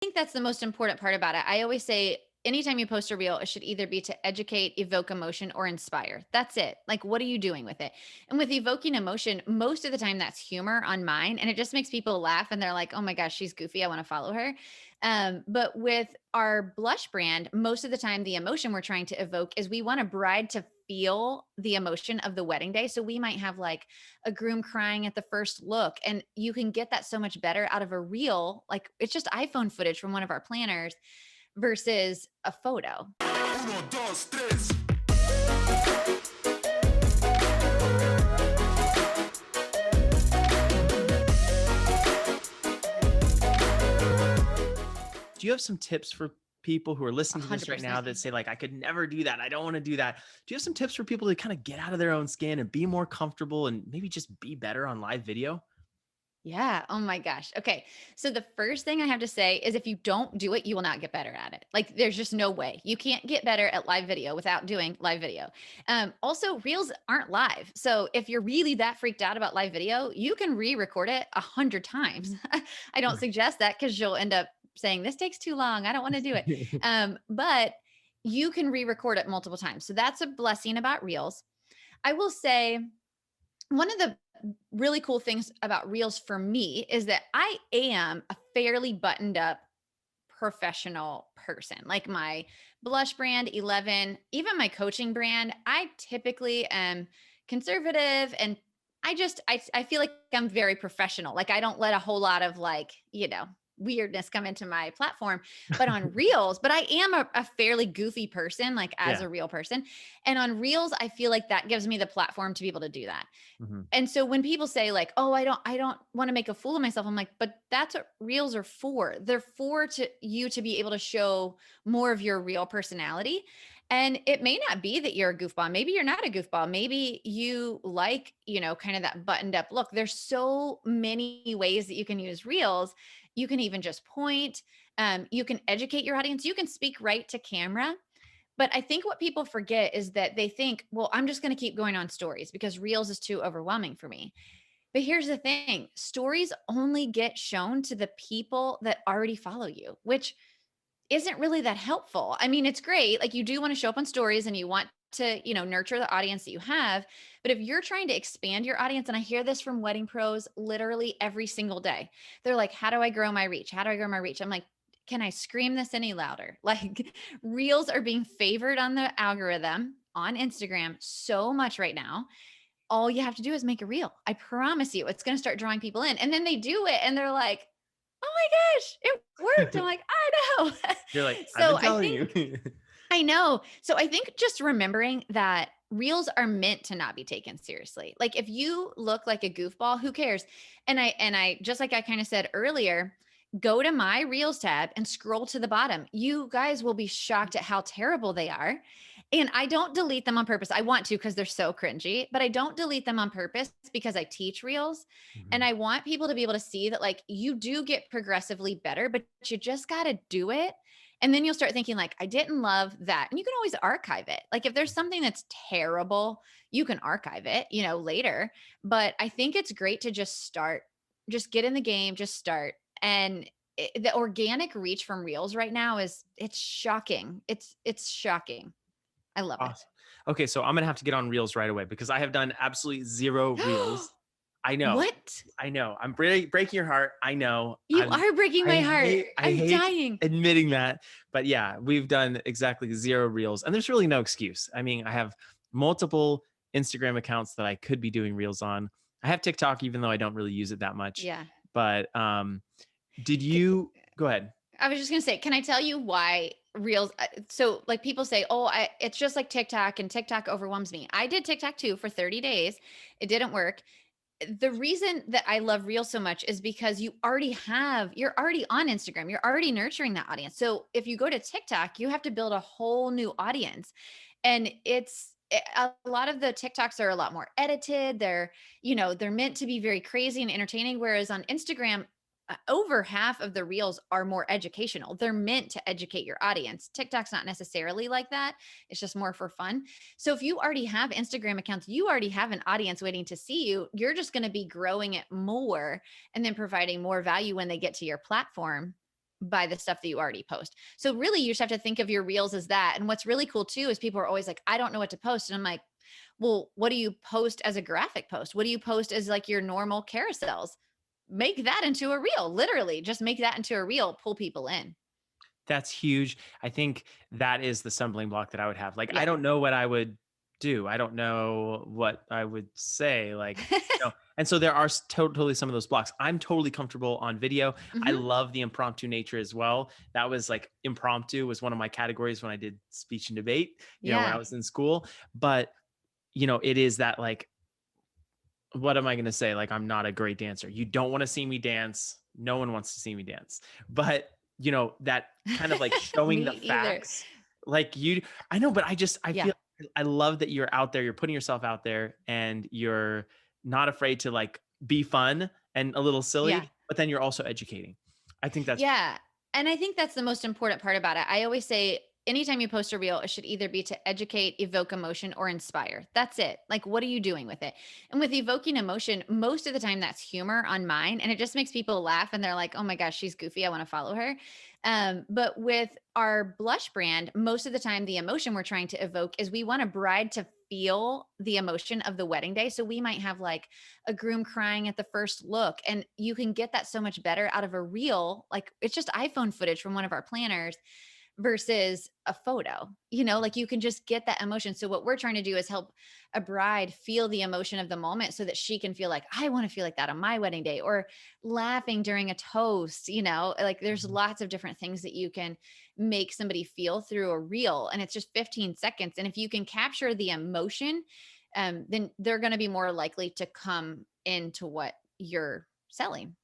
think that's the most important part about it. I always say, anytime you post a reel, it should either be to educate, evoke emotion, or inspire. That's it. Like, what are you doing with it? And with evoking emotion, most of the time that's humor on mine. And it just makes people laugh and they're like, oh my gosh, she's goofy. I want to follow her. But with our blush brand, most of the time, the emotion we're trying to evoke is we want a bride to feel the emotion of the wedding day. So we might have like a groom crying at the first look, and you can get that so much better out of a reel. Like, it's just iPhone footage from one of our planners versus a photo. Uno, dos, tres. Do you have some tips for people who are listening to this right now 100%. that say like, I could never do that, I don't want to do that? Do you have some tips for people to kind of get out of their own skin and be more comfortable and maybe just be better on live video? Yeah. Oh my gosh. Okay. So the first thing I have to say is, if you don't do it, you will not get better at it. Like, there's just no way. You can't get better at live video without doing live video. Also, reels aren't live. So if you're really that freaked out about live video, you can re-record it 100 times. I don't suggest that, because you'll end up saying, this takes too long, I don't want to do it. But you can re-record it multiple times. So that's a blessing about reels. I will say, one of the really cool things about reels for me is that I am a fairly buttoned up professional person. Like my blush brand, 11, even my coaching brand, I typically am conservative, and I feel like I'm very professional. Like, I don't let a whole lot of, like, weirdness come into my platform. But on reels, but I am a fairly goofy person, like, as Yeah. a real person. And on reels, I feel like that gives me the platform to be able to do that. Mhm. And so when people say like, "Oh, I don't want to make a fool of myself." I'm like, "But that's what reels are for. They're for to you to be able to show more of your real personality." And it may not be that you're a goofball. Maybe you're not a goofball. Maybe you like, kind of that buttoned up look. There's so many ways that you can use reels. You can even just point. You can educate your audience. You can speak right to camera. But I think what people forget is that they think, well, I'm just going to keep going on stories because reels is too overwhelming for me. But here's the thing: stories only get shown to the people that already follow you, which isn't really that helpful. I mean, it's great. Like, you do want to show up on stories and you want to, nurture the audience that you have. But if you're trying to expand your audience, and I hear this from wedding pros literally every single day, they're like, how do I grow my reach? How do I grow my reach? I'm like, can I scream this any louder? Like, reels are being favored on the algorithm on Instagram so much right now. All you have to do is make a reel. I promise you, it's going to start drawing people in. And then they do it and they're like, oh my gosh, it worked. I'm like, I know. You're like, I've So been I telling think, you. I know. So I think just remembering that reels are meant to not be taken seriously. Like, if you look like a goofball, who cares? And I just like I kind of said earlier, go to my reels tab and scroll to the bottom. You guys will be shocked at how terrible they are. And I don't delete them on purpose. I want to, because they're so cringy, but I don't delete them on purpose because I teach reels. And Mhm. I want people to be able to see that, like, you do get progressively better, but you just got to do it. And then you'll start thinking like, I didn't love that. And you can always archive it. Like, if there's something that's terrible, you can archive it, later. But I think it's great to just start, just get in the game, just start. And the organic reach from reels right now it's shocking. It's shocking. I love it. Awesome. Okay, so I'm gonna have to get on reels right away because I have done absolutely zero reels. I know. What? I know. I'm breaking your heart. I know. You are breaking my heart. I I'm hate dying. admitting that, but yeah, we've done exactly zero reels, and there's really no excuse. I mean, I have multiple Instagram accounts that I could be doing reels on. I have TikTok, even though I don't really use it that much. Yeah. But did you go ahead? I was just gonna say, can I tell you why reels? So, like, people say, "Oh, it's just like TikTok, and TikTok overwhelms me." I did TikTok too for 30 days. It didn't work. The reason that I love reels so much is because you're already on Instagram. You're already nurturing that audience. So if you go to TikTok, you have to build a whole new audience. And a lot of the TikToks are a lot more edited. They're meant to be very crazy and entertaining. Whereas on Instagram, over half of the reels are more educational. They're meant to educate your audience. TikTok's not necessarily like that. It's just more for fun. So if you already have Instagram accounts, you already have an audience waiting to see you. You're just going to be growing it more and then providing more value when they get to your platform. by the stuff that you already post. So really you just have to think of your reels as that. And what's really cool too is people are always like, I don't know what to post. And I'm like, well, what do you post as a graphic post? What do you post as like your normal carousels? Make that into a reel. Literally, just make that into a reel, pull people in. That's huge. I think that is the stumbling block that I would have. Like, I Yeah. don't know what I would do. I don't know what I would say. Like, and so there are totally some of those blocks. I'm totally comfortable on video. I Hmm. love the impromptu nature as well. That was like impromptu was one of my categories when I did speech and debate, when I Yeah. was in school. But, it is that like, what am I going to say? Like, I'm not a great dancer. You don't want to see me dance. No one wants to see me dance. But, that kind of like showing Me the either. facts, like I know, but I Yeah. feel, I love that you're out there, you're putting yourself out there and you're not afraid to like be fun and a little silly, Yeah. but then you're also educating. I think that's, Yeah. And I think that's the most important part about it. I always say anytime you post a reel, it should either be to educate, evoke emotion, or inspire. That's it. Like, what are you doing with it? And with evoking emotion, most of the time that's humor on mine. And it just makes people laugh and they're like, oh my gosh, she's goofy. I want to follow her. But with our blush brand, most of the time the emotion we're trying to evoke is we want a bride to feel the emotion of the wedding day. So we might have like a groom crying at the first look. And you can get that so much better out of a reel. Like it's just iPhone footage from one of our planners versus a photo, like you can just get that emotion. So what we're trying to do is help a bride feel the emotion of the moment so that she can feel like, I want to feel like that on my wedding day, or laughing during a toast, like there's Mhm. lots of different things that you can make somebody feel through a reel. And it's just 15 seconds. And if you can capture the emotion, then they're going to be more likely to come into what you're selling.